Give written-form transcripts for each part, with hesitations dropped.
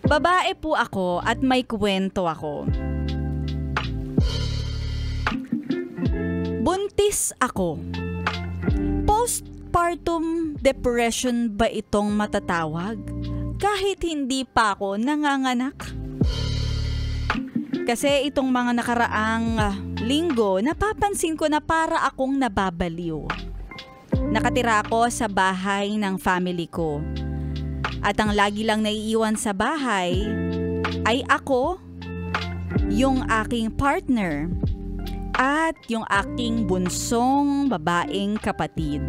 Babae po ako at may kwento ako. Buntis ako. Postpartum depression ba itong matatawag? Kahit hindi pa ako nanganganak. Kasi itong mga nakaraang linggo, napapansin ko na para akong nababaliw. Nakatira ako sa bahay ng family ko. At ang lagi lang naiiwan sa bahay ay ako, yung aking partner, at yung aking bunsong babaeng kapatid.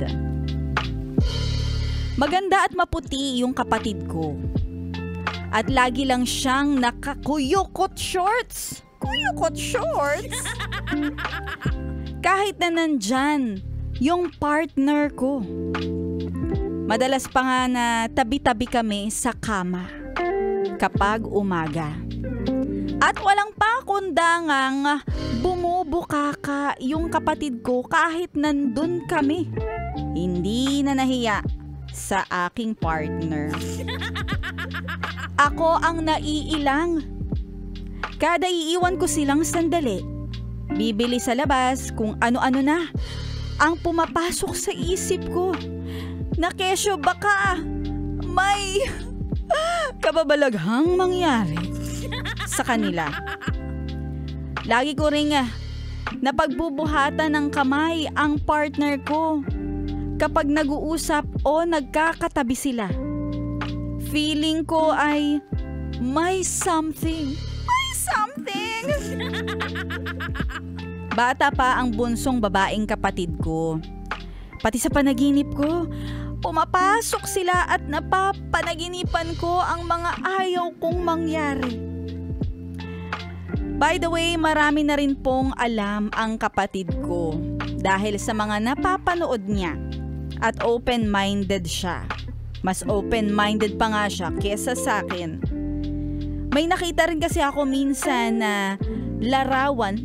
Maganda at maputi yung kapatid ko. At lagi lang siyang nakakuyukot shorts. Kuyukot shorts? Kahit na nandyan yung partner ko. Madalas pa nga na tabi-tabi kami sa kama kapag umaga. At walang pakundangang bumubukaka yung kapatid ko kahit nandun kami. Hindi na nahiya sa aking partner. Ako ang naiilang. Kada iiwan ko silang sandali, bibili sa labas kung ano-ano na ang pumapasok sa isip ko. Na kesyo baka may kababalaghang mangyari sa kanila. Lagi ko ring napagbubuhatan ng kamay ang partner ko kapag nag-uusap o nagkakatabi sila. Feeling ko ay may something. May something! Bata pa ang bunsong babaeng kapatid ko. Pati sa panaginip ko, pumapasok sila at napapanaginipan ko ang mga ayaw kong mangyari. By the way, marami na rin pong alam ang kapatid ko dahil sa mga napapanood niya at open-minded siya. Mas open-minded pa nga siya kesa sa akin. May nakita rin kasi ako minsan na larawan,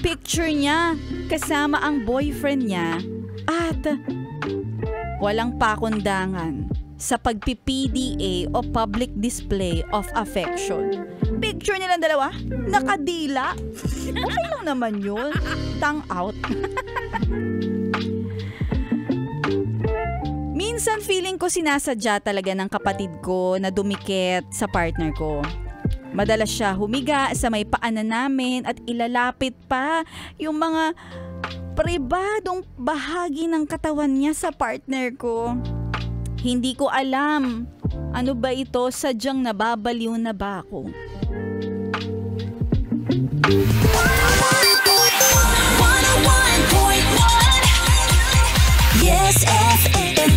picture niya kasama ang boyfriend niya at walang pakundangan sa pagpi-PDA o public display of affection. Picture nilang dalawa, nakadila. Okay lang naman yun. Tongue out. Minsan feeling ko sinasadya talaga ng kapatid ko na dumikit sa partner ko. Madalas siya humiga sa may paanan namin at ilalapit pa yung mga pribadong bahagi ng katawan niya sa partner ko. Hindi ko alam, ano ba ito, sadyang nababaliw na ba ako? Yes, FM.